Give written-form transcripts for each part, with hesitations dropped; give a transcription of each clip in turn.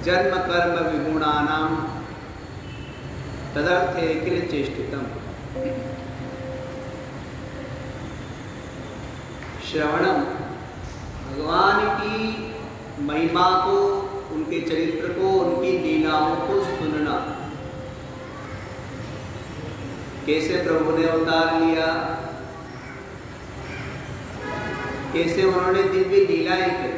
जन्म कर्म विगुणानां तदर्थे किल चेष्टितम्। श्रवणम, भगवान की महिमा को, उनके चरित्र को, उनकी लीलाओं को सुनना। कैसे प्रभु ने अवतार लिया, कैसे उन्होंने दिव्य लीलाएं की,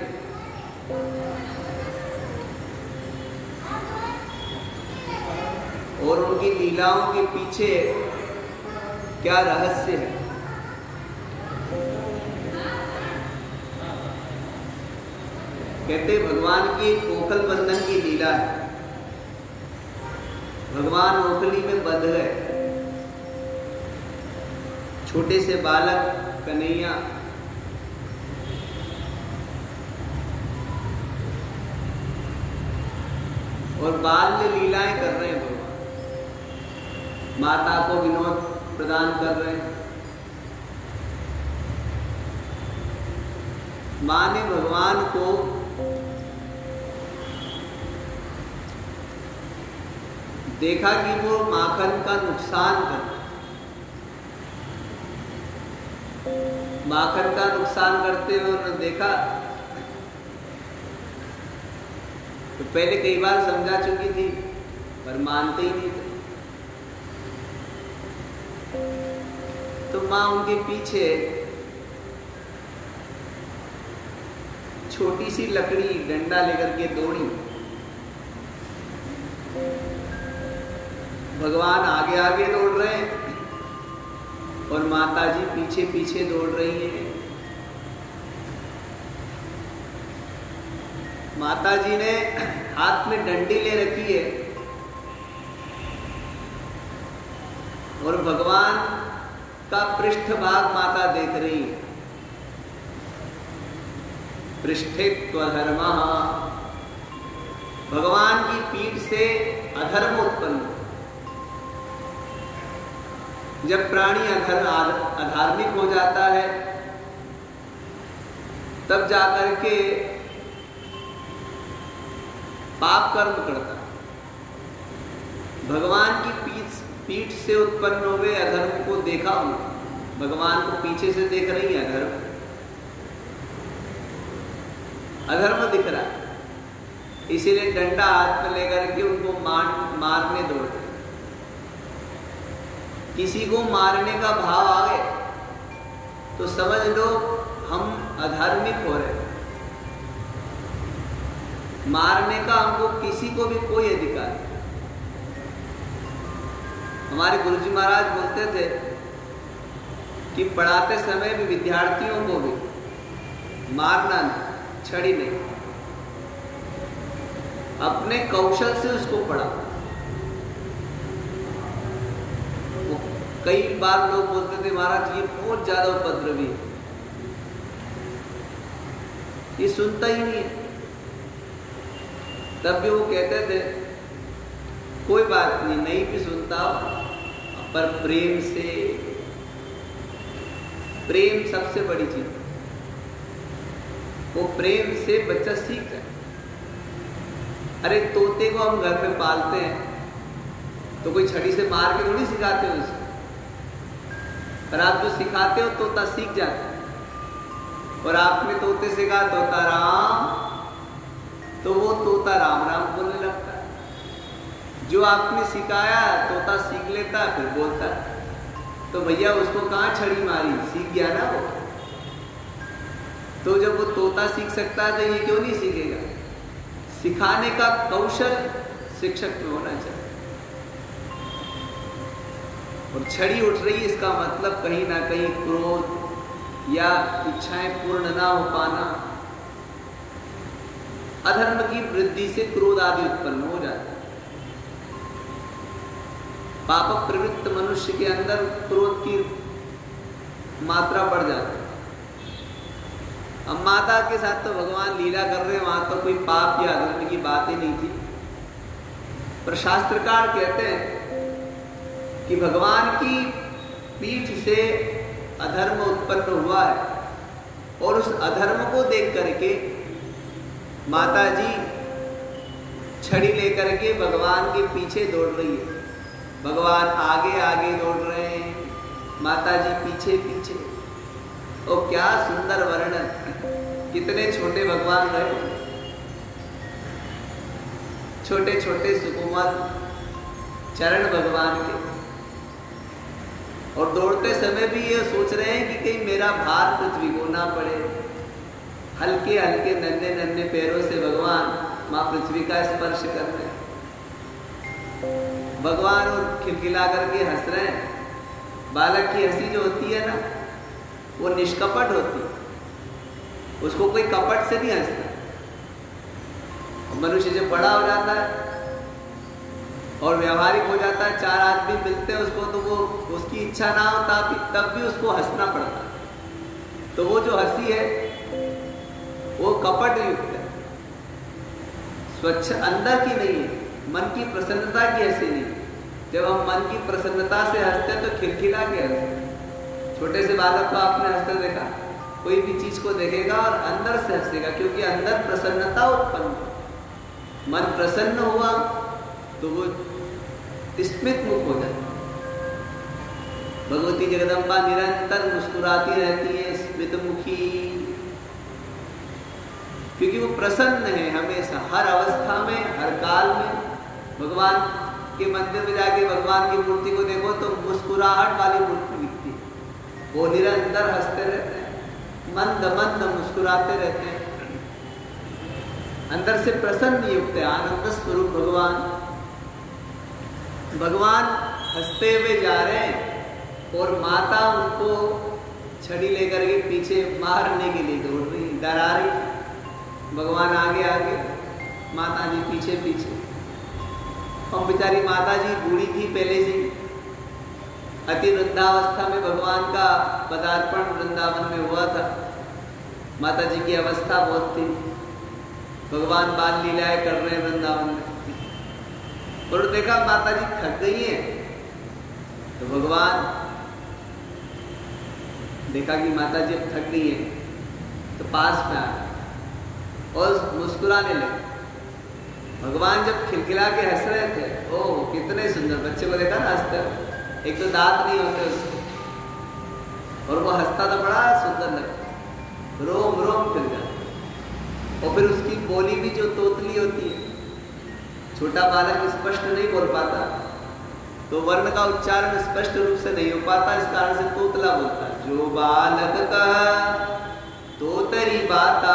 और उनकी लीलाओं के पीछे क्या रहस्य है। कहते भगवान की कोकल बंधन की लीला है। भगवान ओखली में बंध गए, छोटे से बालक कन्हैया और बाल्य लीलाएं कर रहे हैं। भगवान माता को विनोद प्रदान कर रहे हैं। मां ने भगवान को देखा कि वो माखन का नुकसान करते, माखन का नुकसान करते हुए उन्होंने देखा। तो पहले कई बार समझा चुकी थी पर मानते ही नहीं थे। तो मां उनके पीछे छोटी सी लकड़ी डंडा लेकर के दौड़ी। भगवान आगे आगे दौड़ रहे हैं और माता जी पीछे पीछे दौड़ रही हैं। माता जी ने हाथ में डंडी ले रखी है और भगवान का पृष्ठभाग माता देख रही है। पृष्ठे त्वधर्मः, भगवान की पीठ से अधर्म उत्पन्न। जब प्राणी अधार्मिक हो जाता है तब जाकर के पाप कर्म करता है। भगवान की पीठ से उत्पन्न हुए अधर्म को देखा उन्होंने। भगवान को पीछे से देख रही है, अधर्म दिख रहा है, इसीलिए डंडा हाथ में लेकर के उनको मारने दौड़ते। किसी को मारने का भाव आ गए तो समझ लो हम अधार्मिक हो रहे हैं। मारने का हमको किसी को भी कोई अधिकार नहीं। हमारे गुरुजी महाराज बोलते थे कि पढ़ाते समय भी विद्यार्थियों को भी मारना नहीं, छड़ी नहीं, अपने कौशल से उसको पढ़ाओ। कई बार लोग बोलते थे महाराज ये बहुत ज्यादा उपद्रवी है, ये सुनता ही नहीं है। तब भी वो कहते थे कोई बात नहीं, नहीं भी सुनता पर प्रेम से, प्रेम सबसे बड़ी चीज। वो प्रेम से बच्चा सीख जाए। अरे तोते को हम घर पे पालते हैं तो कोई छड़ी से मार के थोड़ी सिखाते हो उसको, पर आप जो सिखाते हो तोता सीख जाता है। और आपने तोते से कहा तोता राम, तो वो तोता राम राम बोलने लगता है। जो आपने सिखाया तोता सीख लेता है, फिर बोलता है। तो भैया उसको कहाँ छड़ी मारी, सीख गया ना वो। तो जब वो तोता सीख सकता है तो ये क्यों नहीं सीखेगा। सिखाने का कौशल शिक्षक में होना चाहिए। और छड़ी उठ रही है इसका मतलब कहीं ना कहीं क्रोध या इच्छाएं पूर्ण ना हो पाना, अधर्म की वृद्धि से क्रोध आदि उत्पन्न हो जाता है। पाप प्रवृत्त मनुष्य के अंदर क्रोध की मात्रा बढ़ जाती है। अब माता के साथ तो भगवान लीला कर रहे हैं, वहां तो कोई पाप या अधर्म की बात ही नहीं थी। पर शास्त्रकार कहते हैं कि भगवान की पीठ से अधर्म उत्पन्न हुआ है और उस अधर्म को देख करके माता जी छड़ी लेकर के भगवान के पीछे दौड़ रही है। भगवान आगे आगे दौड़ रहे हैं, माता जी पीछे पीछे। और क्या सुंदर वर्णन, कितने छोटे भगवान रहे, छोटे छोटे सुकुमार चरण भगवान के। और दौड़ते समय भी ये सोच रहे हैं कि कहीं मेरा भार पृथ्वी को ना पड़े। हल्के हल्के नन्हे नन्हे पैरों से भगवान माँ पृथ्वी का स्पर्श कर रहे हैं। भगवान और खिलखिला करके हंस रहे हैं। बालक की हंसी जो होती है ना, वो निष्कपट होती है, उसको कोई कपट से नहीं हंसता। मनुष्य जब बड़ा हो जाता है और व्यवहारिक हो जाता है, चार आदमी मिलते हैं उसको, तो वो उसकी इच्छा ना होता तब भी उसको हंसना पड़ता है। तो वो जो हंसी है वो कपट युक्त है, स्वच्छ अंदर की नहीं है, मन की प्रसन्नता की हंसी नहीं। जब हम मन की प्रसन्नता से हंसते हैं तो खिलखिला के हंसते। छोटे से बालक को आपने हंसते देखा, कोई भी चीज को देखेगा और अंदर से हंसेगा, क्योंकि अंदर प्रसन्नता उत्पन्न, मन प्रसन्न हुआ तो वो स्मित मुख हो जाए। भगवती जगदम्बा निरंतर मुस्कुराती रहती है, स्मित मुखी, क्योंकि वो प्रसन्न है हमेशा, हर अवस्था में, हर काल में। भगवान के मंदिर में जाके भगवान की मूर्ति को देखो तो मुस्कुराहट वाली मूर्ति दिखती है। वो निरंतर हंसते रहते हैं, मंद मंद मुस्कुराते रहते हैं, अंदर से प्रसन्न युक्त है, आनंद स्वरूप भगवान। भगवान हंसते हुए जा रहे हैं और माता उनको छड़ी लेकर के पीछे मारने के लिए दौड़ रही, डरा रही। भगवान आगे आगे, माता जी पीछे पीछे। और बेचारी माता जी बूढ़ी थी पहले से, अति वृद्धावस्था में भगवान का पदार्पण वृंदावन में हुआ था। माता जी की अवस्था बहुत थी, भगवान बाल लीलाएं कर रहे हैं वृंदावन में। और देखा माता जी थक गई हैं, तो भगवान देखा कि माता जी अब थक गई हैं, तो पास में आए और मुस्कुराने लगे। भगवान जब खिलखिला के हंस रहे थे, ओह कितने सुंदर, बच्चे को देखा ना हंसते, एक तो दांत नहीं होते उसके, और वो हंसता तो बड़ा सुंदर लगता, रोम रोम खिल जाता। और फिर उसकी बोली भी जो तोतली होती है, छोटा बालक स्पष्ट नहीं बोल पाता, तो वर्ण का उच्चारण स्पष्ट रूप से नहीं हो पाता, इस कारण से तोतला बोलता है। जो बालक का तोतरी बाता,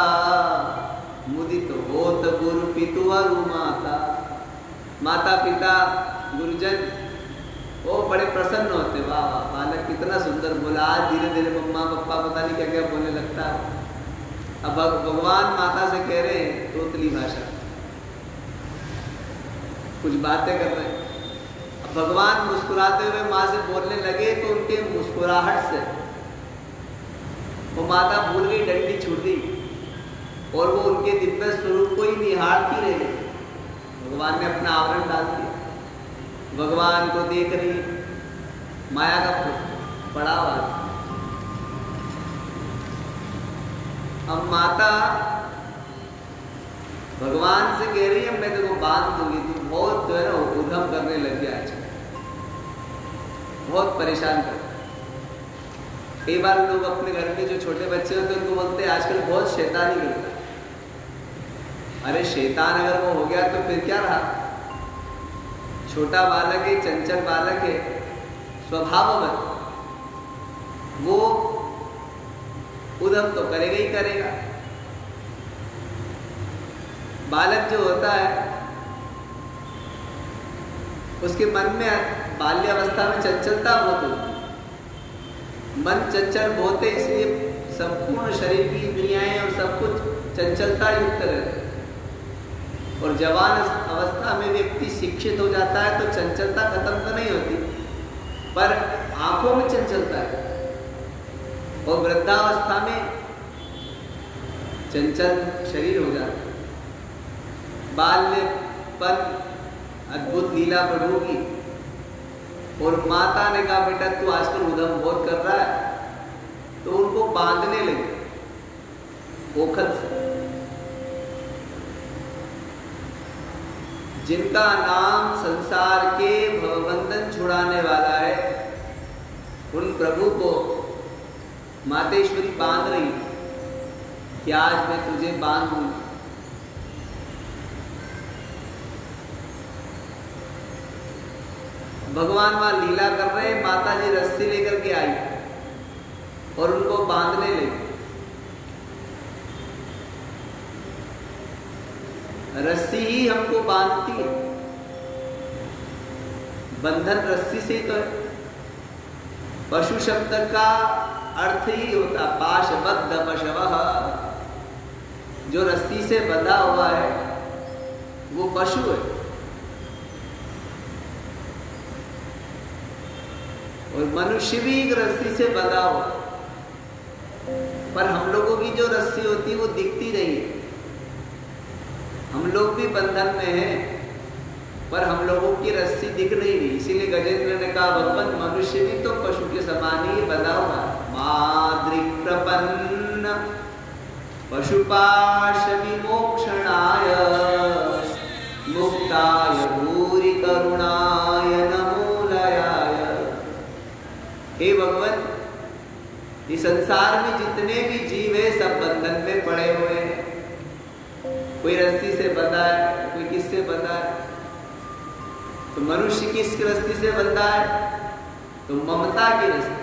मुदित होत गुरु पितु अरु माता। माता पिता गुरुजन वो बड़े प्रसन्न होते, वाह वाह बालक कितना सुंदर बोला। आज धीरे धीरे मम्मा पापा पता नहीं क्या क्या बोलने लगता है। अब भगवान माता से कह रहे हैं तोतली भाषा, कुछ बातें कर रहे हैं। अब भगवान मुस्कुराते हुए माँ से बोलने लगे, तो उनके मुस्कुराहट से वो माता भूल गई, डंडी छूट गई, और वो उनके दिव्य स्वरूप को ही निहारती रह गई। भगवान ने अपना आवरण डाल दिया, भगवान को देख रही, माया का पड़ा हुआ। अब माता भगवान से कह रही है मैं तेको बांध दूंगी, तू बहुत जो है ना उधम करने लग गया, आज बहुत परेशान कर। कई बार लोग अपने घर में जो छोटे बच्चे होते हैं उनको बोलते हैं आजकल बहुत शैतानी करता है। अरे शैतान अगर वो हो गया तो फिर क्या रहा? छोटा बालक है, चंचल बालक है, स्वभाववत वो उधम तो करेगा ही करेगा। बालक जो होता है उसके मन में बाल्यावस्था में चंचलता बहुत होती है, मन चंचल बहुत है, इसलिए संपूर्ण शरीर की इंद्रियाएं और सब कुछ चंचलता युक्त रहते। और जवान अवस्था में व्यक्ति शिक्षित हो जाता है तो चंचलता खत्म तो नहीं होती, पर आंखों में चंचलता है। और वृद्धावस्था में चंचल शरीर हो जाता है। बाल्यपन अद्भुत लीला बढ़ोगी। और माता ने कहा बेटा तू आजकल उधम बहुत कर रहा है, तो उनको बांधने लगे। ओखल से जिनका नाम संसार के भवबंधन छुड़ाने वाला है, उन प्रभु को मातेश्वरी बांध रही कि आज मैं तुझे बांधूं। भगवान वहां लीला कर रहे, माता जी रस्सी लेकर के आई और उनको बांधने लगी। रस्सी ही हमको बांधती है, बंधन रस्सी से ही तो है। पशु शब्द का अर्थ ही होता पाशबद्ध पशवः, जो रस्सी से बंधा हुआ है वो पशु है। और मनुष्य भी एक रस्सी से बंधा हुआ, पर हम लोगों की जो रस्सी होती है वो दिखती नहीं है। हम लोग भी बंधन में हैं, पर हम लोगों की रस्सी दिख नहीं रही। इसीलिए गजेंद्र ने कहा भगवान मनुष्य भी तो पशु के समान ही बंधा हुआ है। माद्रिक प्रपन्न पशुपाश विमोक्षणाय मुक्ताय भूरि करुणाय नमोलयाय। हे भगवान, इस संसार में जितने भी जीव है सब बंधन में पड़े हुए हैं। कोई रस्सी से बंधा है, कोई किससे बंधा है। तो मनुष्य किस रस्सी से बंधा है? तो ममता की रस्सी।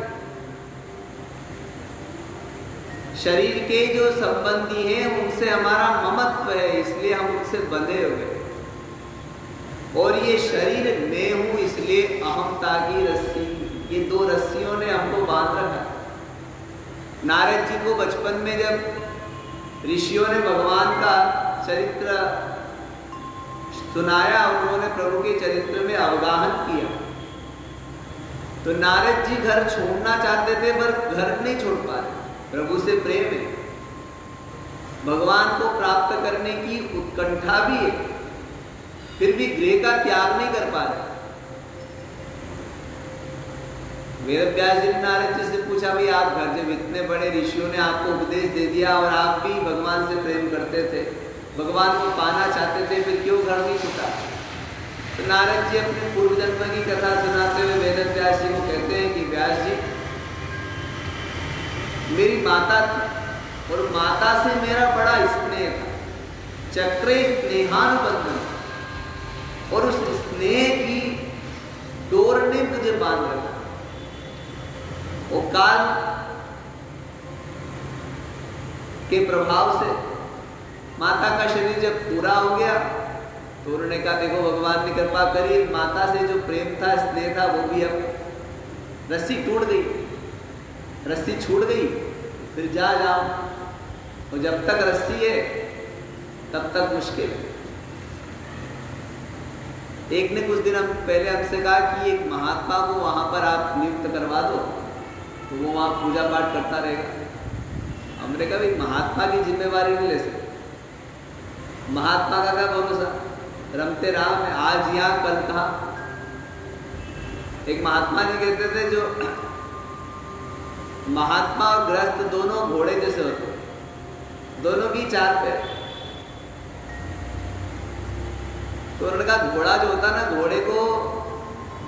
शरीर के जो संबंधी हैं उनसे हमारा ममत्व है, इसलिए हम उनसे बंधे हुए। और ये शरीर मैं हूं, इसलिए अहमता की रस्सी, ये दो रस्सियों ने हमको बांध रखा। नारद जी को बचपन में जब ऋषियों ने भगवान का चरित्र सुनाया, उन्होंने प्रभु के चरित्र में अवगाहन किया, तो नारद जी घर छोड़ना चाहते थे पर घर नहीं छोड़ पा रहे। प्रभु से प्रेम है, भगवान को प्राप्त करने की उत्कंठा भी है, फिर भी गृह का त्याग नहीं कर पा रहे। वेद व्यास जी ने नारद जी से पूछा, भाई आप घर जब इतने बड़े ऋषियों ने आपको उपदेश दे दिया और आप भी भगवान से प्रेम करते थे, भगवान को पाना चाहते थे, फिर क्यों घर नहीं छूटा? तो नारद जी अपने पूर्व जन्म की कथा सुनाते हुए वेद व्यास जी को कहते हैं कि व्यास जी, मेरी माता थी और माता से मेरा बड़ा स्नेह था, चक्रे स्नेहानुबंधन, और उस स्नेह की डोर ने मुझे बांध रखा। वो काल के प्रभाव से माता का शरीर जब पूरा हो गया तो उन्होंने कहा देखो भगवान ने कृपा करी, माता से जो प्रेम था, स्नेह था, वो भी अब रस्सी टूट गई, रस्सी छूट गई, फिर जाओ। और जब तक रस्सी है तब तक मुश्किल। एक ने कुछ दिन हम पहले हमसे कहा कि एक महात्मा को वहां पर आप नियुक्त करवा दो, तो वो वहां पूजा पाठ करता रहेगा। हमने कहा भाई महात्मा की जिम्मेवारी नहीं ले सकते, महात्मा का क्या भरोसा, रमते राम है, आज यहाँ कल कहा। एक महात्मा जी कहते थे जो महात्मा और गृहस्थ दोनों घोड़े जैसे होते, दोनों की चार पैर। तो उन्होंने कहा घोड़ा जो होता ना, घोड़े को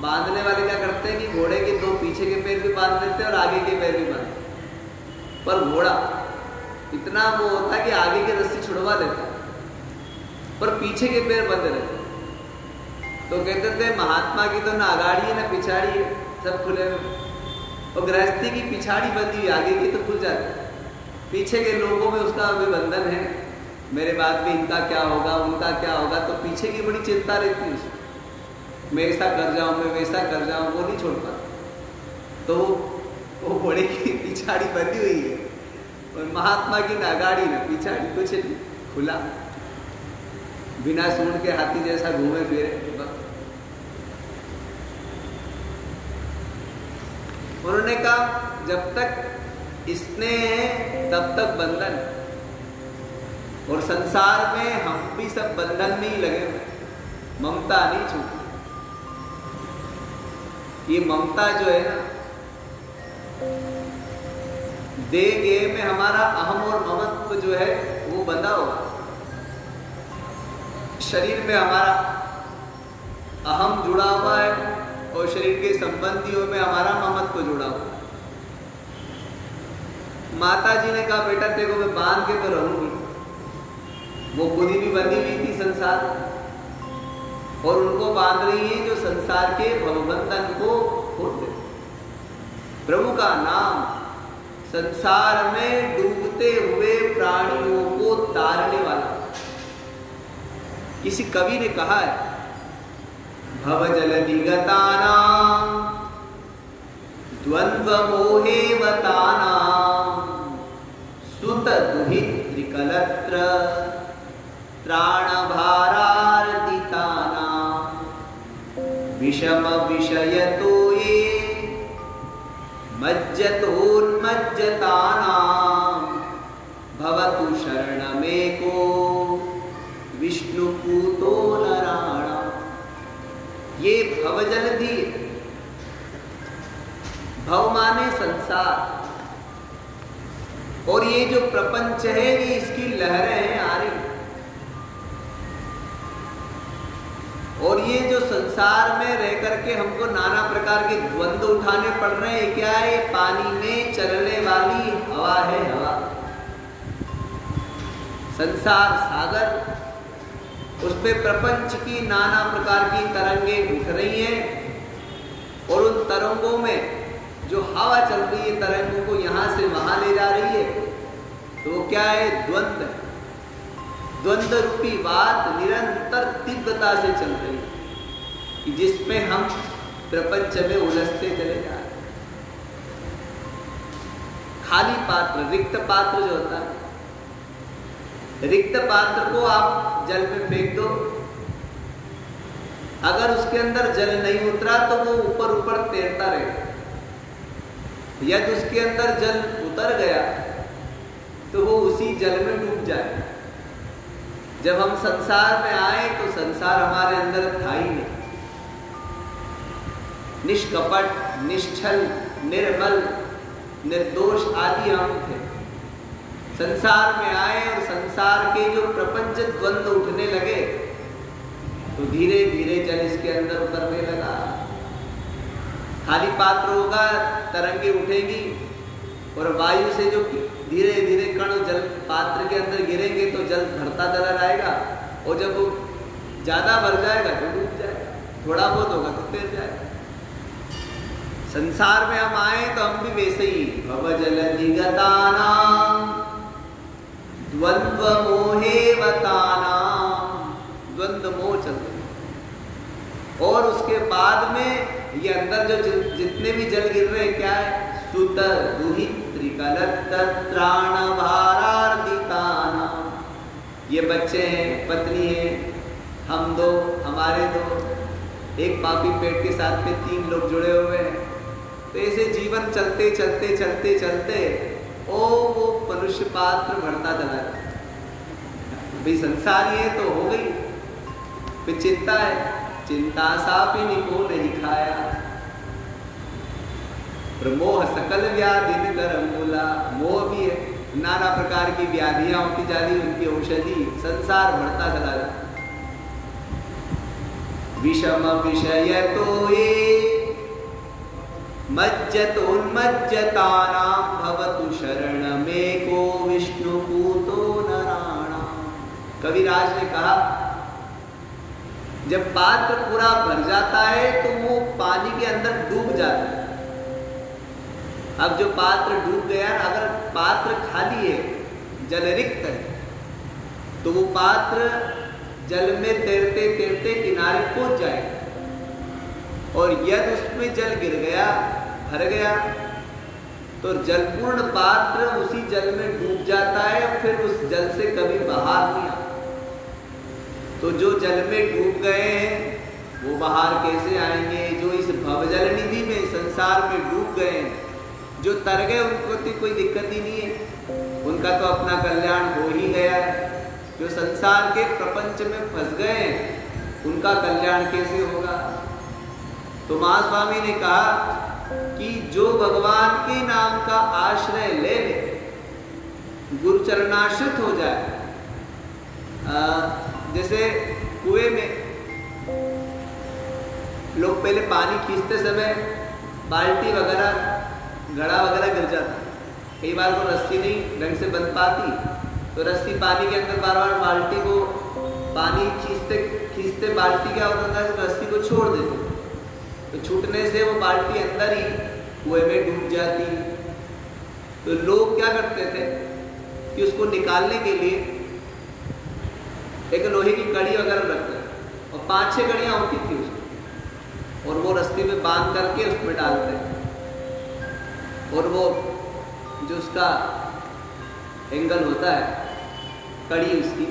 बांधने वाले क्या करते हैं कि घोड़े के दो पीछे के पैर भी बांध देते हैं और आगे के पैर भी बांधते, पर घोड़ा इतना वो होता है कि आगे की रस्सी छुड़वा देता है पर पीछे के पैर बंद रहते। तो कहते थे महात्मा की तो ना आगाड़ी है ना पिछाड़ी है, सब खुले हुए, और गृहस्थी की पिछाड़ी बंदी हुई, आगे की तो खुल जाती। पीछे के लोगों में उसका अभिबंधन है, मेरे बाद भी इनका क्या होगा, उनका क्या होगा, तो पीछे की बड़ी चिंता रहती है उसको, मैं ऐसा कर जाऊं, मैं वैसा कर जाऊं, वो नहीं छोड़ पाता। तो वो घोड़े की पिछाड़ी बंधी हुई है और महात्मा की ना आगाड़ी ना पिछाड़ी, कुछ नहीं, खुला, बिना सूंड के हाथी जैसा घूमे फिरे। उन्होंने कहा जब तक स्नेह है तब तक बंधन, और संसार में हम भी सब बंधन में ही लगे हुए, ममता नहीं छूटी। ये ममता जो है ना, दे गे में हमारा अहम और ममत्व जो है वो बंधा होगा। शरीर में हमारा अहम जुड़ा हुआ है और शरीर के संबंधियों में हमारा ममत्व जुड़ा हुआ है। माता जी ने कहा बेटा तेरे को मैं बांध के तो रहूंगी। वो खुद ही भी बंधी हुई थी संसार और उनको बांध रही है जो संसार के भवबंधन को खोल दे। प्रभु का नाम संसार में डूबते हुए प्राणियों को तारने वाला। किसी कवि ने कहा है भवजल निगतानां द्वंद्व मोहेवतानां सुत दुहित त्रिकलत्र त्राणभारार्दितानां विषम विषयतो ये मज्जतोन्मज्जतानां भवतु शरणमेको विष्णुपूतो नराणाम्। ये भवजल दी, भव माने संसार, और ये जो प्रपंच है ये इसकी लहरें हैं आ रही। और ये जो संसार में रह करके हमको नाना प्रकार के द्वंद्व उठाने पड़ रहे हैं, क्या है? पानी में चलने वाली हवा है, हवा। संसार सागर, उस पे प्रपंच की नाना प्रकार की तरंगे उठ रही हैं और उन तरंगों में जो हवा चल रही है तरंगों को यहां से वहां ले जा रही है। तो क्या है? द्वंद्व। द्वंद्व रूपी बात निरंतर तीव्रता से चल रही है कि जिसमें हम प्रपंच में उलझते चले जा रहे। खाली पात्र, रिक्त पात्र जो होता है, रिक्त पात्र को आप जल में फेंक दो, अगर उसके अंदर जल नहीं उतरा तो वो ऊपर ऊपर तैरता रहेगा। यदि उसके अंदर जल उतर गया तो वो उसी जल में डूब जाए। जब हम संसार में आए तो संसार हमारे अंदर था ही नहीं। निष्कपट, निश्चल, निर्मल, निर्दोष आदि हम थे। संसार में आए और संसार के जो प्रपंच द्वंद्व उठने लगे तो धीरे धीरे जल इसके अंदर उतरने लगा। खाली पात्र होगा, तरंगे उठेगी और वायु से जो धीरे धीरे कण जल पात्र के अंदर गिरेंगे तो जल भरता चला जाएगा और जब वो ज्यादा भर जाएगा तो डूब जाएगा, थोड़ा बहुत होगा तो तैर जाएगा। संसार में हम आए तो हम भी वैसे ही भवजल निगतानां द्वंद्व मोहेवतानां, द्वंद्व मोह चलते। और उसके बाद में ये अंदर जो जितने भी जल गिर रहे हैं क्या है? सुत दुहित त्रिकलत्र त्राणभारार्दितानां। ये बच्चे हैं, पत्नी है, हम दो, हमारे दो, एक पापी पेट के साथ में 3 लोग जुड़े हुए हैं। तो ऐसे जीवन चलते चलते चलते चलते वो मनुष्य पात्र बढ़ता चला जाता। भाई संसार ये तो हो गई। फिर चिंता है, चिंता सापिनी को नहीं खाया, प्रमोह सकल व्याधि करम मूला। मोह भी है, नाना प्रकार की व्याधियां होती जा रही, उनकी औषधि संसार बढ़ता चला जाता। विषम विषय तो ये मज्जतोन्मज्जतानां भवतु शरणमेको विष्णुपूतो नराणां। कविराज ने कहा जब पात्र पूरा भर जाता है तो वो पानी के अंदर डूब जाता है। अब जो पात्र डूब गया, अगर पात्र खाली है, जल रिक्त है, तो वो पात्र जल में तैरते तैरते किनारे पहुंच जाएगा। और यदि उसमें जल गिर गया, भर गया, तो जलपूर्ण पात्र उसी जल में डूब जाता है, फिर उस जल से कभी बाहर नहीं आता। तो जो जल में डूब गए हैं वो बाहर कैसे आएंगे? जो इस भवजल निधि में संसार में डूब गए हैं, जो तर गए उनको तो कोई दिक्कत ही नहीं है, उनका तो अपना कल्याण हो ही गया है। जो संसार के प्रपंच में फंस गए हैं उनका कल्याण कैसे होगा? तो महास्वामी ने कहा कि जो भगवान के नाम का आश्रय ले ले, गुरुचरणाश्रित हो जाए, जैसे कुएं में लोग पहले पानी खींचते समय बाल्टी वगैरह, घड़ा वगैरह गिर जाता, कई बार वो रस्सी नहीं ढंग से बंध पाती, तो रस्सी पानी के अंदर बार बार बाल्टी को पानी खींचते खींचते बाल्टी क्या होता था, रस्सी को छोड़ देते, तो छूटने से वो बाल्टी अंदर ही कुएं में डूब जाती। तो लोग क्या करते थे कि उसको निकालने के लिए एक लोहे की कड़ी वगैरह रखते और 5-6 कड़ियाँ होती थी उसमें, और वो रस्सी में बांध करके उसमें डालते, और वो जो उसका एंगल होता है कड़ी उसकी,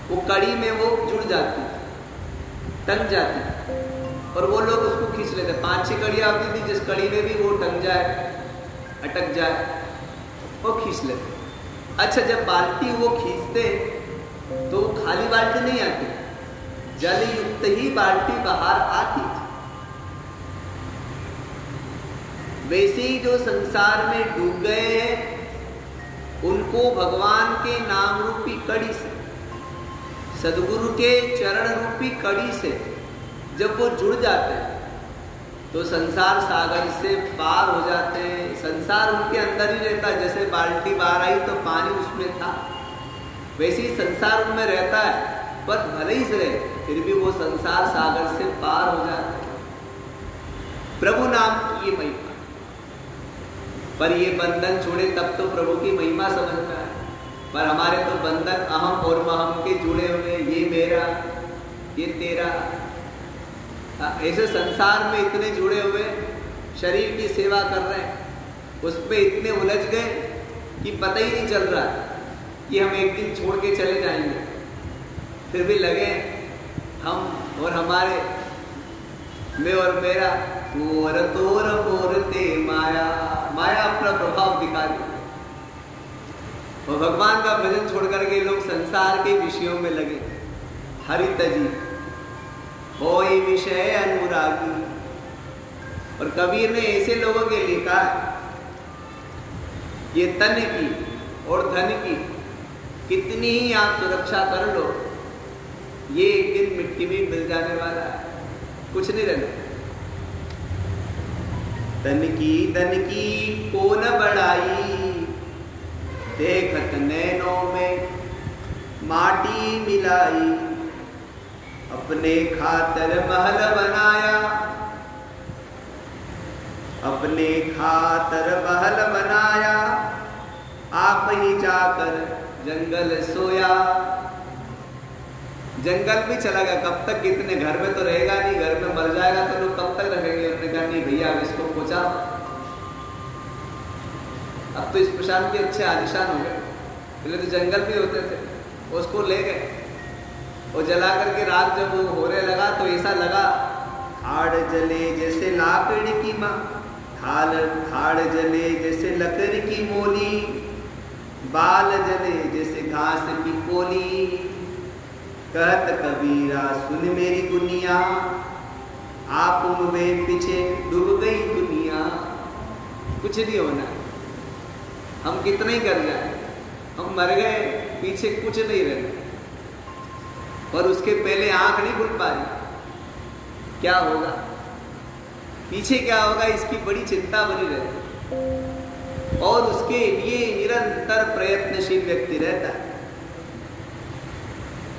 वो कड़ी में वो जुड़ जाती, टंग जाती, और वो लोग उसको खींच लेते। 5-6 कड़ियाँ होती थी, जिस कड़ी में भी वो टंग जाए, अटक जाए, वो खींच लेते। अच्छा, जब बाल्टी वो खींचते तो खाली बाल्टी नहीं आती, जल युक्त ही बाल्टी बाहर आती थी। वैसे ही जो संसार में डूब गए हैं, उनको भगवान के नाम रूपी कड़ी से, सदगुरु के चरण रूपी कड़ी से जब वो जुड़ जाते हैं तो संसार सागर से पार हो जाते हैं। संसार उनके अंदर ही रहता है, जैसे बाल्टी बाहर आई तो पानी उसमें था, वैसे ही संसार उनमें रहता है, पर भले ही से रहे फिर भी वो संसार सागर से पार हो जाते हैं। प्रभु नाम की ये महिमा, पर ये बंधन छोड़े तब तो प्रभु की महिमा समझता है, पर हमारे तो बंधन अहम और महम के जुड़े हुए, ये मेरा ये तेरा, ऐसे संसार में इतने जुड़े हुए, शरीर की सेवा कर रहे हैं, उसमें इतने उलझ गए कि पता ही नहीं चल रहा कि हम एक दिन छोड़ के चले जाएंगे, फिर भी लगे हम और हमारे, मैं और मेरा, तोर तोर मोरते माया, माया अपना प्रभाव दिखा दी। और भगवान का भजन छोड़ करके लोग संसार के विषयों में लगे। हरित जी होय विषय अनुरागी। और कबीर ने ऐसे लोगों के लिए कहा, ये तन की और धन की कितनी ही आप सुरक्षा कर लो, ये एक दिन मिट्टी में मिल जाने वाला है, कुछ नहीं रहना। धन की को न बढ़ाई, देखत नैनों में माटी मिलाई, अपने खातर महल बनाया, अपने खातर महल बनाया, आप ही जाकर जंगल सोया। जंगल भी चला गया, कब तक, कितने, घर में तो रहेगा नहीं, घर में मर जाएगा तो लोग कब तक रखेंगे। उन्होंने कहा नहीं भैया अब इसको पहुंचा। अब तो स्मशान के अच्छे आलिशान हो गए, पहले तो जंगल भी होते थे, उसको ले गए और जला करके रात जब वो होने लगा तो ऐसा लगा हाड़ जले जैसे लाकड़ी की माँ, हाड़ जले जैसे लकड़ी की मोली, बाल जले जैसे घास की कोली। कहत कबीरा सुन मेरी दुनिया, आप में पीछे डूब गई दुनिया। कुछ नहीं होना, हम कितना ही कर जाए, हम मर गए, पीछे कुछ नहीं रहना। और उसके पहले आंख नहीं खुल पाई, क्या होगा पीछे, क्या होगा, इसकी बड़ी चिंता बनी रहती, और उसके लिए निरंतर प्रयत्नशील व्यक्ति रहता है।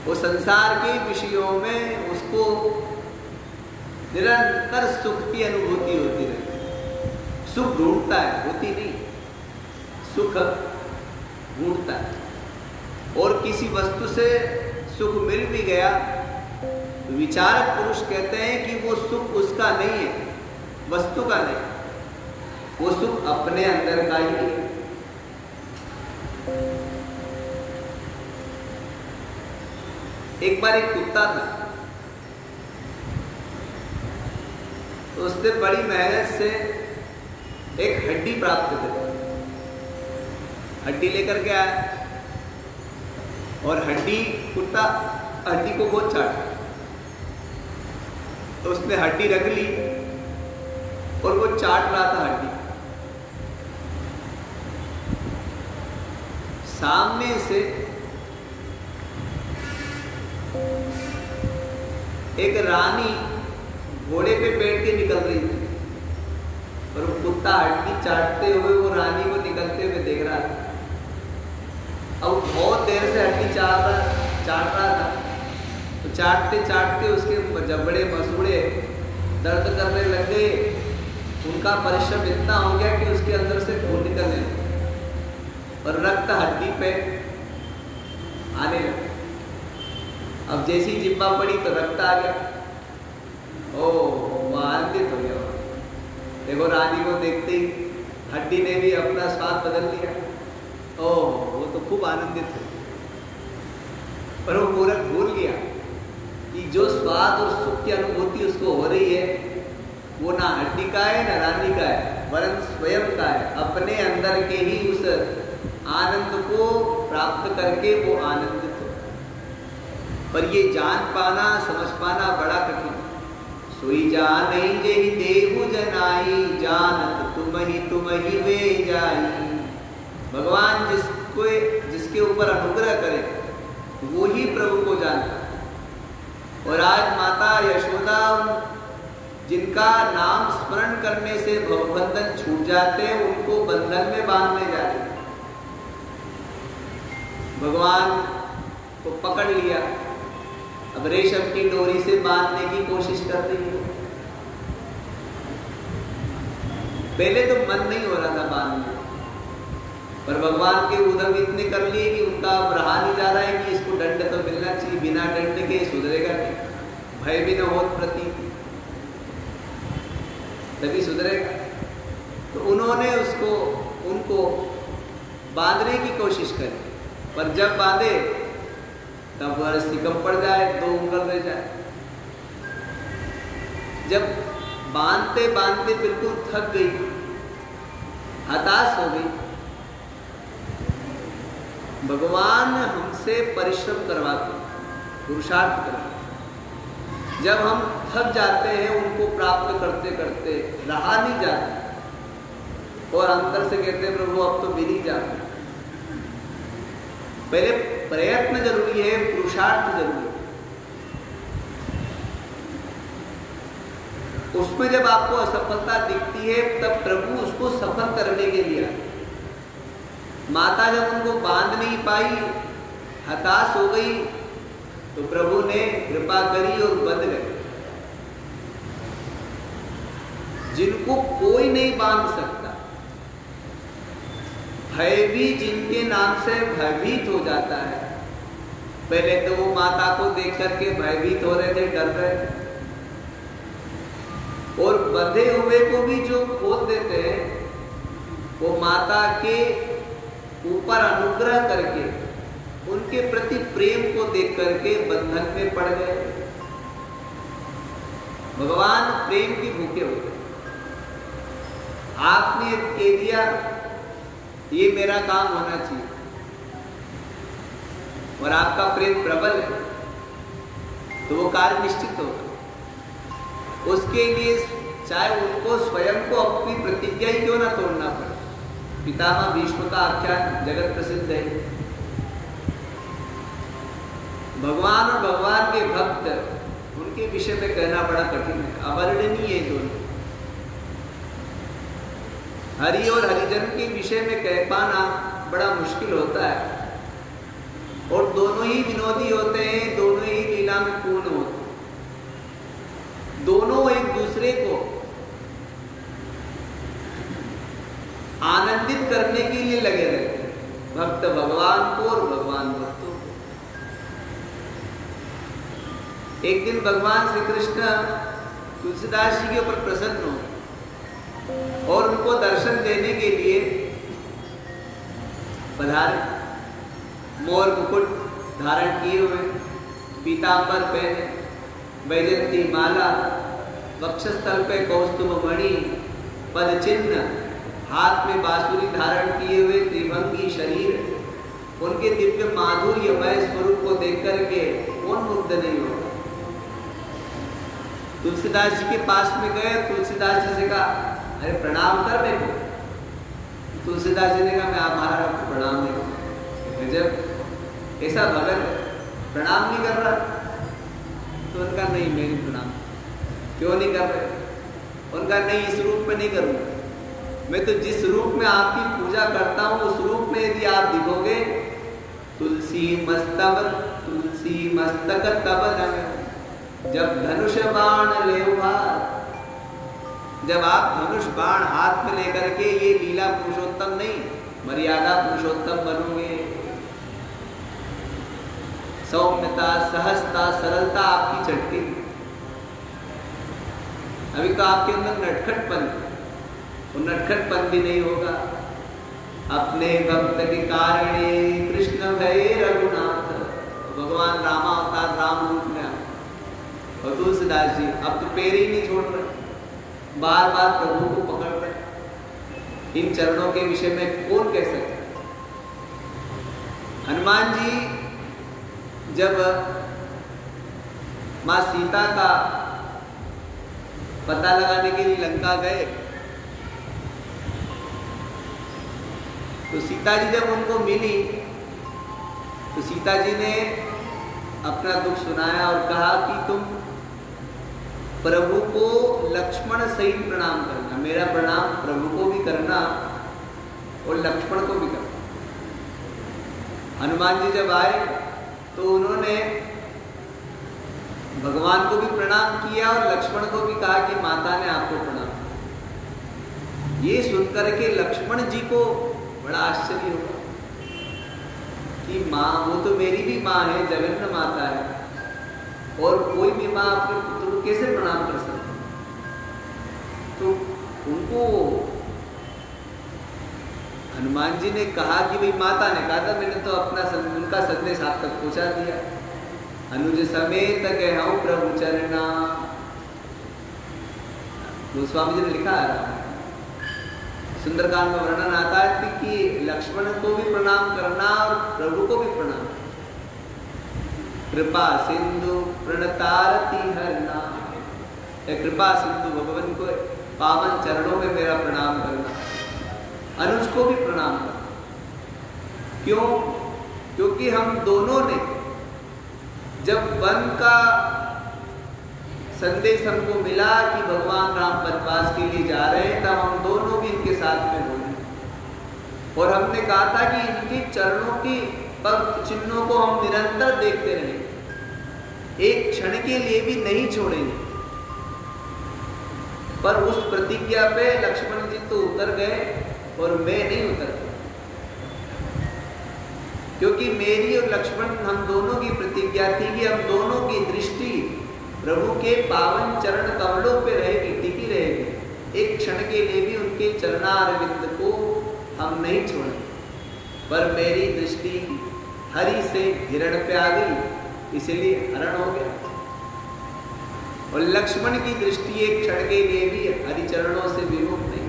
वो संसार के विषयों में उसको निरंतर सुख की अनुभूति होती रहती है। सुख ढूंढता है, होती नहीं, सुख ढूंढता है। और किसी वस्तु से सुख मिल भी गया तो विचारक पुरुष कहते हैं कि वो सुख उसका नहीं है, वस्तु का नहीं, वो सुख अपने अंदर का ही है। एक बार एक कुत्ता था, तो उसने बड़ी मेहनत से एक हड्डी प्राप्त करी, हड्डी लेकर के आया, और कुत्ता हड्डी को बहुत चाटा, तो उसने हड्डी रख ली और वो चाट रहा था हड्डी। सामने से एक रानी घोड़े पे बैठ के निकल रही थी, और वो कुत्ता हड्डी चाटते हुए वो रानी को निकलते हुए देख रहा था। अब बहुत देर से हड्डी चाट रहा था, तो चाटते चाटते उसके जबड़े मसूड़े दर्द करने लग गए। उनका परिश्रम इतना हो गया कि उसके अंदर से खून निकलने लगा और रक्त हड्डी पे आने लगा। अब जैसी जिब्बा पड़ी तो रक्त आ गया। ओ वो आनंदित हो गया। देखो रानी को देखते ही हड्डी ने भी अपना स्वाद बदल लिया। ओ वो तो खूब आनंदित हो, पर वो पूरा भूल गया कि जो स्वाद और सुख की अनुभूति उसको हो रही है वो ना हड्डी का है ना रानी का है, वरन स्वयं का है। अपने अंदर के ही उस आनंद को प्राप्त करके वो आनंदित हो। पर ये जान पाना, समझ पाना बड़ा कठिन। सोई जान जे देहु जनाई, जानत तुम ही वे जाई। भगवान जिसके ऊपर अनुग्रह करे वो ही प्रभु को जानता। और आज माता यशोदा जिनका नाम स्मरण करने से भवबंधन छूट जाते हैं, उनको बंधन में बांधने जाते हैं। भगवान को पकड़ लिया, अब रेशम की डोरी से बांधने की कोशिश कर रही है। पहले तो मन नहीं हो रहा था बांधने, पर भगवान के उद्यम इतने कर लिए कि उनका अब रहा नहीं जा रहा है कि इसको दंड तो मिलना चाहिए, बिना दंड के सुधरेगा नहीं, भय भी न हो प्रति तभी सुधरेगा। तो उन्होंने उनको बांधने की कोशिश करी, पर जब बांधे तब रस्सी कम पड़ जाए, 2 उंगल रह जाए। जब बांधते बांधते बिल्कुल थक गई, हताश हो गई, भगवान हमसे परिश्रम करवाते, पुरुषार्थ करवाते। जब हम थक जाते हैं उनको प्राप्त करते करते, रहा नहीं जाता और अंदर से कहते हैं प्रभु अब तो मिल ही जाता। पहले प्रयत्न जरूरी है, पुरुषार्थ जरूरी है। उसमें जब आपको असफलता दिखती है तब प्रभु उसको सफल करने के लिए। माता जब उनको बांध नहीं पाई, हताश हो गई, तो प्रभु ने कृपा करी और बंध गए। जिनको कोई नहीं बांध सकता, भय भी जिनके नाम से भयभीत हो जाता है। पहले तो वो माता को देख करके भयभीत हो रहे थे, डर रहे थे, और बंधे हुए को भी जो खोल देते हैं वो माता के ऊपर अनुग्रह करके उनके प्रति प्रेम को देख करके बंधन में पड़ गए। भगवान प्रेम की भूखे हो गए। आपने कह दिया ये मेरा काम होना चाहिए, और आपका प्रेम प्रबल है, तो वो कार्य निश्चित होगा। उसके लिए चाहे उनको स्वयं को अपनी प्रतिज्ञा ही क्यों ना तोड़ना पड़े। पितामह भीष्म का आख्यान जगत प्रसिद्ध है। भगवान और भगवान के भक्त, उनके विषय में कहना बड़ा कठिन है, अवर्णनीय है दोनों। हरि और हरिजन के विषय में कह पाना बड़ा मुश्किल होता है, और दोनों ही विनोदी होते हैं, दोनों ही लीला में पूर्ण होते हैं। दोनों एक दूसरे को आनंदित करने के लिए लगे रहते हैं, भक्त भगवान को और भगवान भक्तों को। एक दिन भगवान श्री कृष्ण तुलसीदास जी के ऊपर प्रसन्न हो और उनको दर्शन देने के लिए पधारे। मोर मुकुट धारण किए हुए, पीतांबर पहने, वैजयंती माला, वक्षस्थल पे कौस्तुभ मणि, पद चिन्ह, हाथ में बांसुरी धारण किए हुए, त्रिभंगी शरीर, उनके दिव्य माधुर्यमय स्वरूप को देख करके कौन मुग्ध नहीं होगा। तुलसीदास जी के पास में गए, तुलसीदास जी से कहा अरे प्रणाम कर मेरे को। तुलसीदास जी ने कहा मैं महाराज आपको प्रणाम नहीं करूँ। जब ऐसा भगत प्रणाम नहीं कर रहा, तो उनका नहीं, मैं नहीं प्रणाम। क्यों नहीं कर रहे? उनका नहीं, इस रूप में नहीं करूँगा मैं, तो जिस रूप में आपकी पूजा करता हूँ उस रूप में यदि आप दिखोगे, तुलसी मस्तक तब धन, जब धनुष बाण ले हाथ, जब आप धनुष बाण हाथ में लेकर के ये लीला पुरुषोत्तम नहीं मर्यादा पुरुषोत्तम बनोगे। सौम्यता, सहजता, सरलता आपकी चटती। अभी तो आपके अंदर नटखटपन, वो नटखटपन भी नहीं होगा। अपने भक्त के कारण कृष्ण भय रघुनाथ, भगवान रामा अवतार राम रूप में आए। और तुलसीदास जी अब तो पैर ही नहीं छोड़ रहे, बार बार प्रभु को पकड़ रहे। इन चरणों के विषय में कौन कह सकता? हनुमान जी जब मां सीता का पता लगाने के लिए लंका गए, तो सीता जी जब उनको मिली तो सीता जी ने अपना दुख सुनाया और कहा कि तुम प्रभु को लक्ष्मण सहित प्रणाम करना, मेरा प्रणाम प्रभु को भी करना और लक्ष्मण को भी करना। हनुमान जी जब आए तो उन्होंने भगवान को भी प्रणाम किया और लक्ष्मण को भी कहा कि माता ने आपको प्रणाम। ये सुनकर के लक्ष्मण जी को बड़ा आश्चर्य होगा कि माँ, वो तो मेरी भी माँ है, जगन्नाथ माता है, और कोई भी माँ अपने पुत्र को कैसे प्रणाम कर सकती? तो उनको हनुमान जी ने कहा कि भाई माता ने कहा था, मैंने तो अपना उनका संदेश आप तक पहुंचा दिया। अनुज समेत कहूं प्रभु चरना, गोस्वामी जी ने लिखा है, सुंदरकांड में वर्णन आता है कि लक्ष्मण को भी प्रणाम करना और प्रभु को भी प्रणाम। कृपा सिंधु प्रणतारति हरना, कृपा सिंधु भगवान को पावन चरणों में मेरा प्रणाम करना, अनुज को भी प्रणाम करना। क्यों? क्योंकि हम दोनों ने जब वन का संदेश हमको मिला कि भगवान राम वनवास के लिए जा रहे हैं, तब हम दोनों भी इनके साथ में बोले और हमने कहा था कि इनके चरणों की पग चिन्हों को हम निरंतर देखते रहेंगे, एक क्षण के लिए भी नहीं छोड़ेंगे। पर उस प्रतिज्ञा पे लक्ष्मण जी तो उतर गए और मैं नहीं उतर गया, क्योंकि मेरी और लक्ष्मण हम दोनों की प्रतिज्ञा थी कि हम दोनों की दृष्टि प्रभु के पावन चरण कमलों पे रहेगी, टिकी रहेगी। एक क्षण के लिए भी उनके चरणारविंद को हम नहीं छोड़ेंगे। पर मेरी दृष्टि हरि से हिरण पे आ गई, इसलिए हरण हो गया। और लक्ष्मण की दृष्टि एक क्षण के लिए भी हरि चरणों से विमुख नहीं।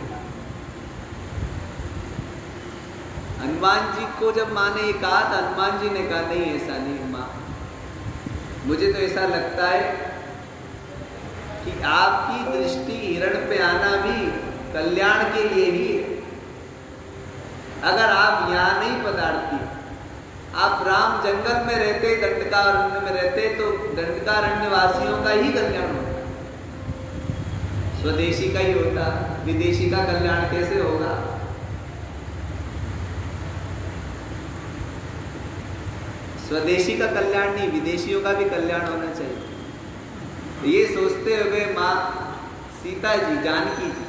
हनुमान जी को जब माँ ने कहा था, हनुमान जी ने कहा नहीं, ऐसा नहीं माँ, मुझे तो ऐसा लगता है कि आपकी दृष्टि हिरण पे आना भी कल्याण के लिए ही है। अगर आप यहाँ नहीं पधारती, आप राम जंगल में रहते, दंडकारण्य में रहते, तो दंडकारण्य वासियों का ही कल्याण होता, स्वदेशी का ही होता, विदेशी का कल्याण कैसे होगा? स्वदेशी का कल्याण नहीं, विदेशियों का भी कल्याण होना चाहिए। ये सोचते हुए माँ सीता जी, जानकी जी,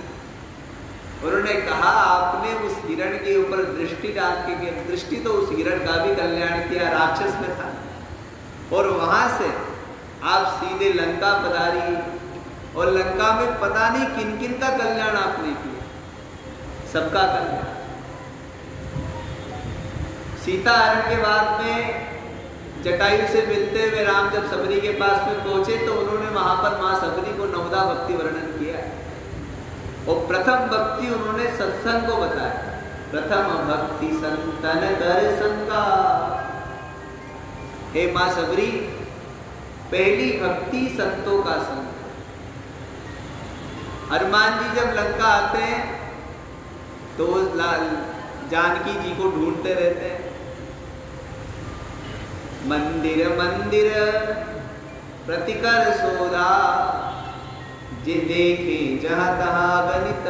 उन्होंने कहा आपने उस हिरण के ऊपर दृष्टि डाल के, दृष्टि तो उस हिरण का भी कल्याण किया, राक्षस में था, और वहां से आप सीधे लंका पधारी और लंका में पता नहीं किन किन का कल्याण आपने किया, सबका कल्याण। सीता हरण के बाद में जटायु से मिलते हुए राम जब सबरी के पास में पहुंचे तो उन्होंने वहां पर मां सबरी को नवदा भक्ति वर्णन किया और प्रथम भक्ति उन्होंने सत्संग को बताया। प्रथम भक्ति संतन कर संगा, हे मां सबरी, पहली भक्ति संतों का संग। हनुमान जी जब लंका आते हैं तो जानकी जी को ढूंढते रहते हैं, मंदिर मंदिर प्रतिकर सोधा, जे देखे जहाँ तहाँ गणित।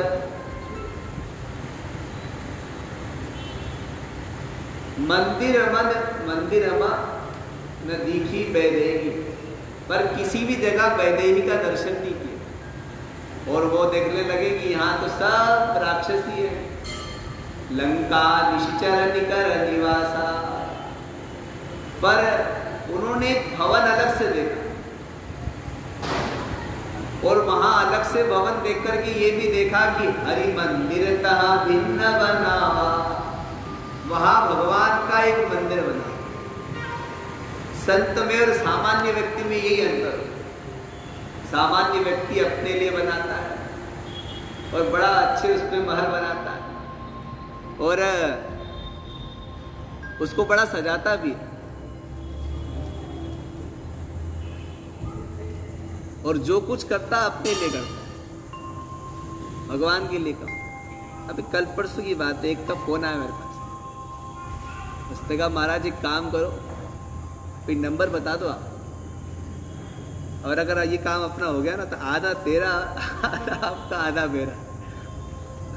मंदिर न दिखी वैदेही, पर किसी भी जगह वैदेही का दर्शन नहीं किया और वो देखने लगे कि यहाँ तो सब राक्षसी है। लंका निश्चर निकर निवासा, पर उन्होंने एक भवन अलग से देखा और वहां अलग से भवन देख करके ये भी देखा कि हरि मंदिर तहा भिन्न बना, वहां भगवान का एक मंदिर बना। संत में और सामान्य व्यक्ति में यही अंतर है। सामान्य व्यक्ति अपने लिए बनाता है और बड़ा अच्छे उसमें महल बनाता है और उसको बड़ा सजाता भी है, और जो कुछ करता अपने लिए करता, भगवान के लिए करता। अभी कल परसों की बात है, एक का फोन आया मेरे पास, उसने कहा महाराज एक काम करो, कोई नंबर बता दो आप, और अगर ये काम अपना हो गया ना तो आधा तेरा आधा आपका आधा मेरा।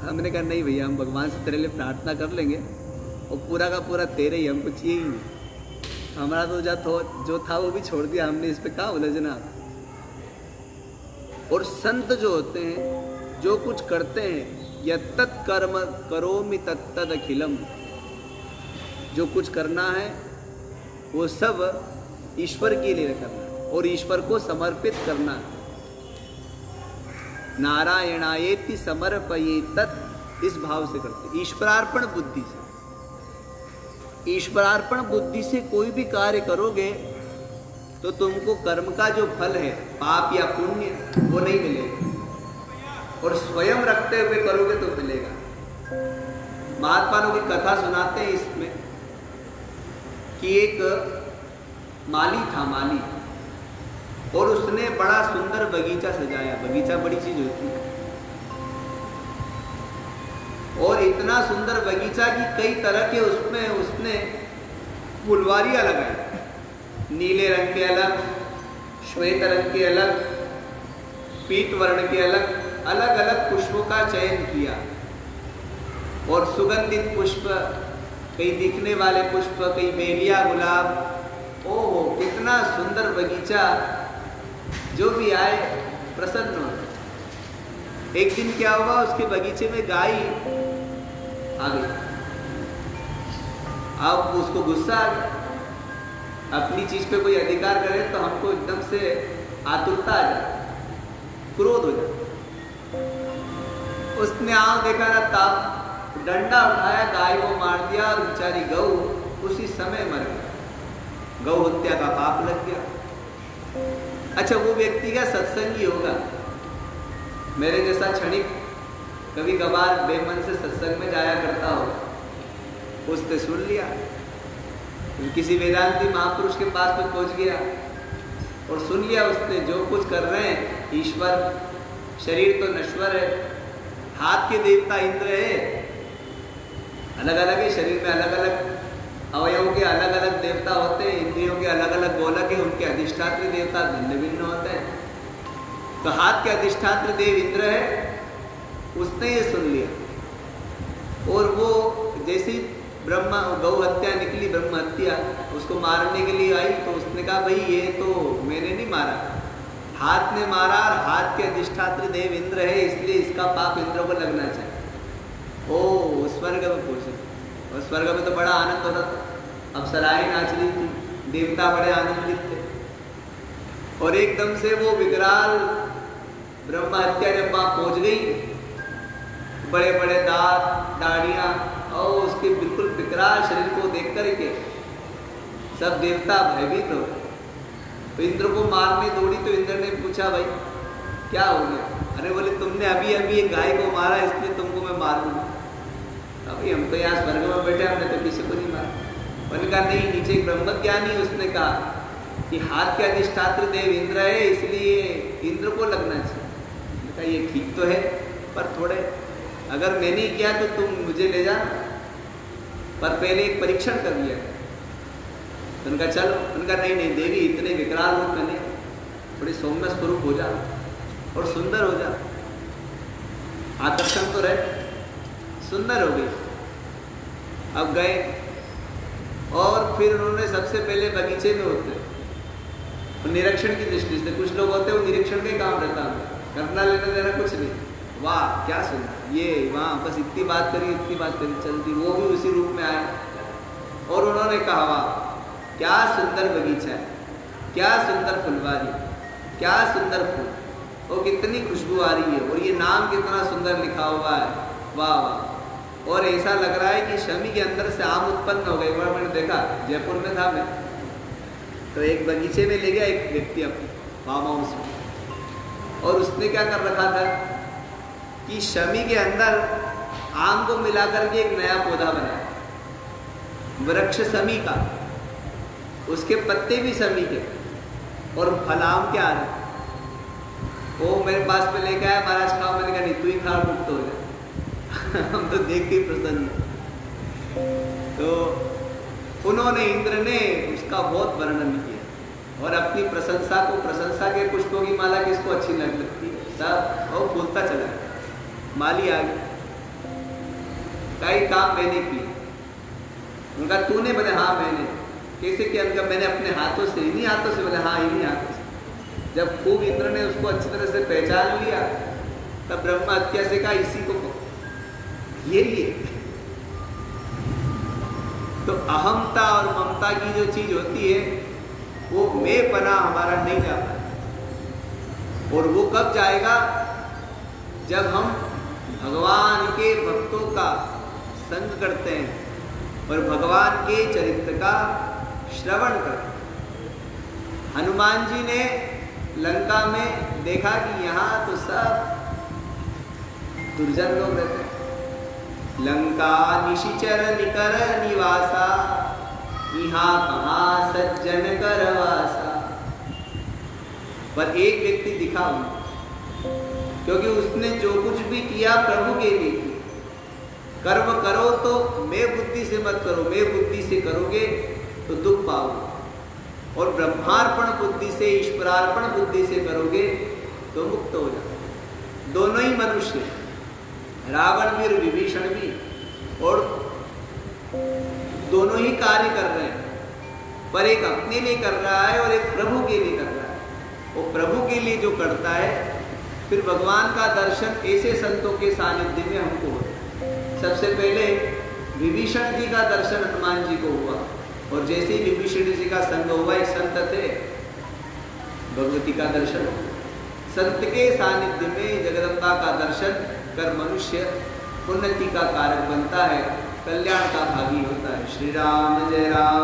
हमने कहा नहीं भैया, हम भगवान से तेरे लिए प्रार्थना कर लेंगे और पूरा का पूरा तेरे ही, हमको चाहिए ही नहीं। हमारा तो जो था वो भी छोड़ दिया हमने, इस पे कहाँ उलझना। और संत जो होते हैं, जो कुछ करते हैं, यत्तत् कर्म करोमि तत्तद् अखिलम, जो कुछ करना है वो सब ईश्वर के लिए करना है और ईश्वर को समर्पित करना है। नारायणायेति समर्पयेतत्, इस भाव से करते, ईश्वरार्पण बुद्धि से। ईश्वरार्पण बुद्धि से कोई भी कार्य करोगे तो तुमको कर्म का जो फल है, पाप या पुण्य, वो नहीं मिलेगा, और स्वयं रखते हुए करोगे तो मिलेगा। महात्माओं की कथा सुनाते हैं इसमें कि एक माली था, माली, और उसने बड़ा सुंदर बगीचा सजाया। बगीचा बड़ी चीज होती है, और इतना सुंदर बगीचा कि कई तरह के उसमें उसने फुलवारियां लगाई, नीले रंग के अलग, श्वेत रंग के अलग, पीत वर्ण के अलग, अलग अलग पुष्पों का चयन किया, और सुगंधित पुष्प, कई दिखने वाले पुष्प, कई बेलिया गुलाब। ओहो, कितना सुंदर बगीचा, जो भी आए प्रसन्न हो। एक दिन क्या हुआ, उसके बगीचे में गाय आ गई। अब उसको गुस्सा आ गया, अपनी चीज पे कोई अधिकार करे तो हमको एकदम से आतुरता आ जाए, क्रोध हो जाए। उसने आंख देखा ना, तब डंडा उठाया, गाय को मार दिया और बेचारी गौ उसी समय मर गई। गौ हत्या का पाप लग गया। अच्छा, वो व्यक्ति का सत्संगी होगा, मेरे जैसा क्षणिक कभी कभार बेमन से सत्संग में जाया करता होगा, उसने सुन लिया, किसी वेदांती महापुरुष के पास में पहुंच गया और सुन लिया उसने, जो कुछ कर रहे हैं ईश्वर, शरीर तो नश्वर है, हाथ के देवता इंद्र है, अलग अलग है, शरीर में अलग अलग अवयवों के अलग अलग देवता होते हैं, इंद्रियों के अलग अलग गोलक है, उनके अधिष्ठात्री देवता भिन्न भिन्न होते हैं। तो हाथ के अधिष्ठात्री देव इंद्र है, उसने ये सुन लिया, और वो जैसी ब्रह्मा गौ हत्या निकली, ब्रह्म हत्या, उसको मारने के लिए आई, तो उसने कहा भाई ये तो मैंने नहीं मारा, हाथ ने मारा, और हाथ के अधिष्ठात्री देव इंद्र है, इसलिए इसका पाप इंद्र को लगना चाहिए। ओ स्वर्ग में पहुंचे, और स्वर्ग में तो बड़ा आनंद हो रहा था, अप्सराएं नाच रही थी, देवता बड़े आनंदित थे, और एकदम से वो विकराल ब्रह्म हत्या जब वहां पहुंच गई, बड़े बड़े दांत, दाढ़ियां, और उसके बिल्कुल विकराल शरीर को देख करके सब देवता भयभीत हो गए। तो इंद्र को मारने दौड़ी, तो इंद्र ने पूछा भाई क्या हो गया? अरे बोले तुमने अभी अभी एक गाय को मारा, इसलिए तुमको मैं मारूंगा। अभी हम तो यहाँ स्वर्ग में बैठे, हमने तो किसी को नहीं मारा। उन्होंने कहा नहीं, नीचे एक ब्रह्मज्ञानी उसने कहा कि हाथ के अधिष्ठात्र देव इंद्र है, इसलिए इंद्र को लगना चाहिए। कहा ये ठीक तो है, पर थोड़े अगर मैंने किया तो तुम मुझे ले जा, पर पहले एक परीक्षण कर लिया। तो उनका चलो, उनका नहीं नहीं देवी, इतने विकराल रूप में नहीं, थोड़ी सौम्य स्वरूप हो जा। और सुंदर हो जा। आकर्षण तो रहे, सुंदर हो गई। अब गए और फिर उन्होंने सबसे पहले बगीचे में होते निरीक्षण की दृष्टि से, कुछ लोग होते हैं वो निरीक्षण का ही काम रहता है, करना लेना देना कुछ नहीं, वाह क्या सुंदर, ये वहाँ बस इतनी बात करी चलती। वो भी उसी रूप में आए और उन्होंने कहा वाह क्या सुंदर बगीचा है, क्या सुंदर फुलवारी, क्या सुंदर फूल और कितनी खुशबू आ रही है और ये नाम कितना सुंदर लिखा हुआ है, वाह वाह। और ऐसा लग रहा है कि शमी के अंदर से आम उत्पन्न हो गए। एक बार मैंने देखा, जयपुर में था मैं, तो एक बगीचे में ले गया एक व्यक्ति अपने फार्म हाउस में, और उसने क्या कर रखा था कि शमी के अंदर आम को मिलाकर के एक नया पौधा बनाया, वृक्ष शमी का, उसके पत्ते भी शमी के और फल आम के आ रहे। वो मेरे पास में लेके आया, महाराज खाओ, मैंने कहा नहीं तू ही खा, मुक्त हो जाए। हम तो देख के प्रसन्न। तो उन्होंने, इंद्र ने उसका बहुत वर्णन किया और अपनी प्रशंसा को, प्रशंसा के पुष्पों की माला किसको अच्छी लगती है, सब और फूलता चला। माली आ गई, कई काम मैंने किए। उनका तूने? बोले हाँ मैंने। कैसे किया? उनका मैंने अपने हाथों से, इन्हीं हाथों से। बोले हाँ इन्हीं हाथों से। जब खूब इंद्र ने उसको अच्छी तरह से पहचान लिया तब ब्रह्मा हत्या से कहा इसी को ये तो अहमता और ममता की जो चीज होती है वो मैं पना हमारा नहीं जा पाता। और वो कब जाएगा? जब हम भगवान के भक्तों का संग करते हैं और भगवान के चरित्र का श्रवण करते हैं। हनुमान जी ने लंका में देखा कि यहाँ तो सब दुर्जन लोग रहते हैं। लंका निशिचर निकर निवासा, यहाँ कहाँ सज्जन करवासा। पर एक व्यक्ति दिखा उनको, क्योंकि उसने जो कुछ भी किया प्रभु के लिए किया। कर्म करो तो मैं बुद्धि से मत करो, मैं बुद्धि से करोगे तो दुख पाओगे, और ब्रह्मार्पण बुद्धि से, ईश्वरार्पण बुद्धि से करोगे तो मुक्त हो जाओगे। दोनों ही मनुष्य, रावण भी और विभीषण भी, और दोनों ही कार्य कर रहे हैं, पर एक अपने लिए कर रहा है और एक प्रभु के लिए कर रहा है। वो प्रभु के लिए जो करता है, फिर भगवान का दर्शन ऐसे संतों के सानिध्य में हमको होता है। सबसे पहले विभीषण जी का दर्शन हनुमान जी को हुआ, और जैसे ही विभीषण जी का संग हुआ, एक संत थे, भगवती का दर्शन। संत के सानिध्य में जगदम्बा का दर्शन कर मनुष्य उन्नति का कारक बनता है, कल्याण का भागी होता है। श्री राम जय राम।